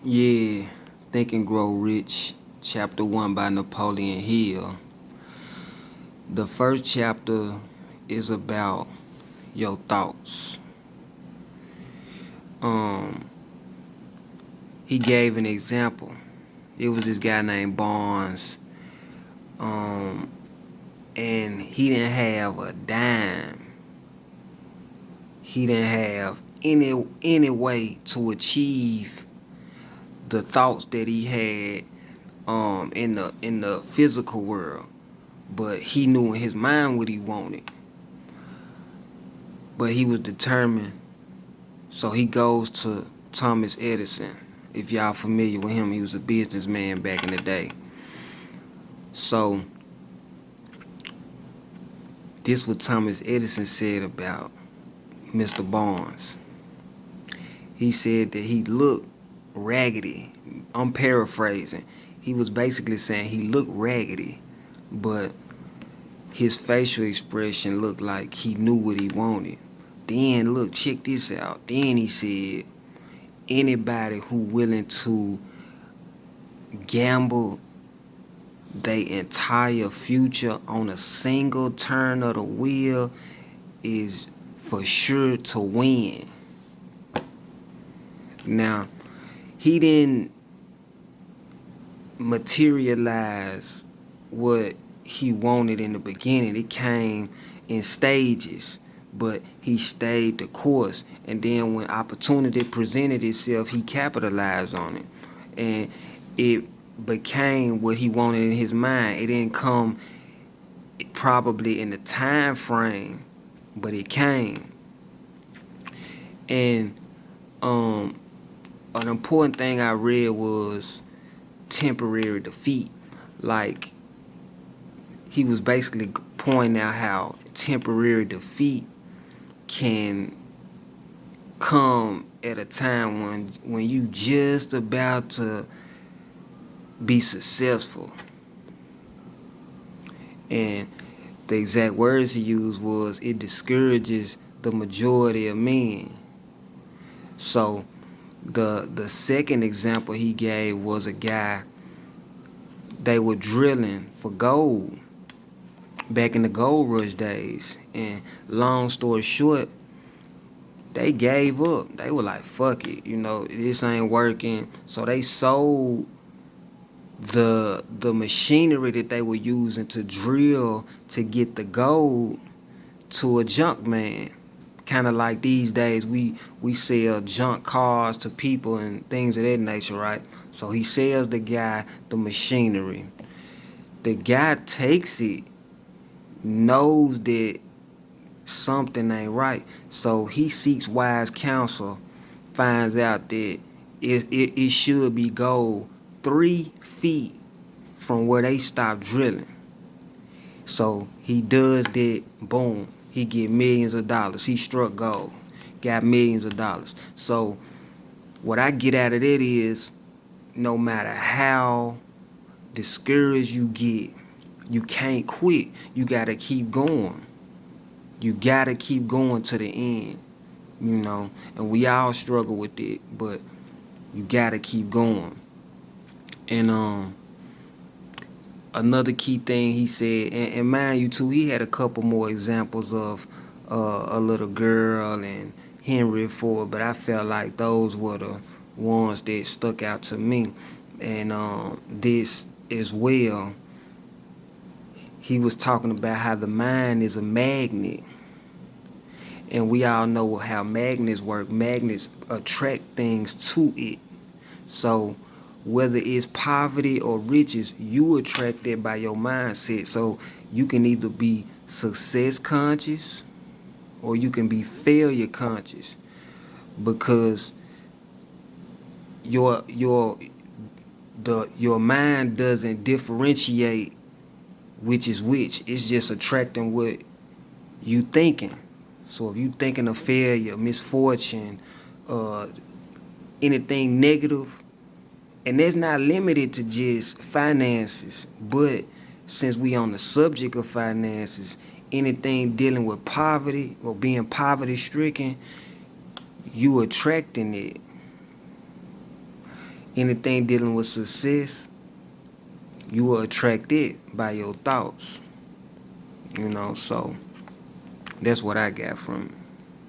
Yeah, Think and Grow Rich, Chapter 1 by Napoleon Hill. The first chapter is about your thoughts. Um, he gave an example. It was this guy named Barnes, um, and he didn't have a dime. He didn't have any way to achieve the thoughts that he had in the physical world, but he knew in his mind what he wanted. But he was determined, so he goes to Thomas Edison. If y'all familiar with him, he was a businessman back in the day. So this what Thomas Edison said about Mr. Barnes. He said that he looked raggedy. I'm paraphrasing. He was basically saying he looked raggedy, but his facial expression looked like he knew what he wanted. Then look, check this out. Then he said, anybody who willing to gamble their entire future on a single turn of the wheel is for sure to win. Now, he didn't materialize what he wanted in the beginning. It came in stages, but he stayed the course. And then when opportunity presented itself, he capitalized on it. And it became what he wanted in his mind. It didn't come probably in the time frame, but it came. And an important thing I read was temporary defeat. Like, he was basically pointing out how temporary defeat can come at a time when you just about to be successful. And the exact words he used was, it discourages the majority of men. So the second example he gave was a guy, they were drilling for gold back in the gold rush days. And long story short, they gave up. They were like, fuck it, this ain't working. So they sold the machinery that they were using to drill to get the gold to a junk man. Kind of like these days we sell junk cars to people and things of that nature, right? So he sells the guy the machinery. The guy takes it, knows that something ain't right, so he seeks wise counsel, finds out that it should be gold 3 feet from where they stopped drilling. So he does that, boom, he get millions of dollars. He struck gold, got millions of dollars. So what I get out of that is, no matter how discouraged you get, you can't quit. You gotta keep going. You gotta keep going to the end, And we all struggle with it, but you gotta keep going. And another key thing he said, and mind you too, he had a couple more examples of a little girl and Henry Ford, but I felt like those were the ones that stuck out to me. And this as well, he was talking about how the mind is a magnet. And we all know how magnets work. Magnets attract things to it. So whether it's poverty or riches, you attract it by your mindset. So you can either be success conscious or you can be failure conscious, because your mind doesn't differentiate which is which. It's just attracting what you thinking. So if you thinking of failure, misfortune, anything negative, and that's not limited to just finances, but since we on the subject of finances, anything dealing with poverty or being poverty stricken, you attracting it. anything dealing with success, you will attract it by your thoughts. So that's what I got from it.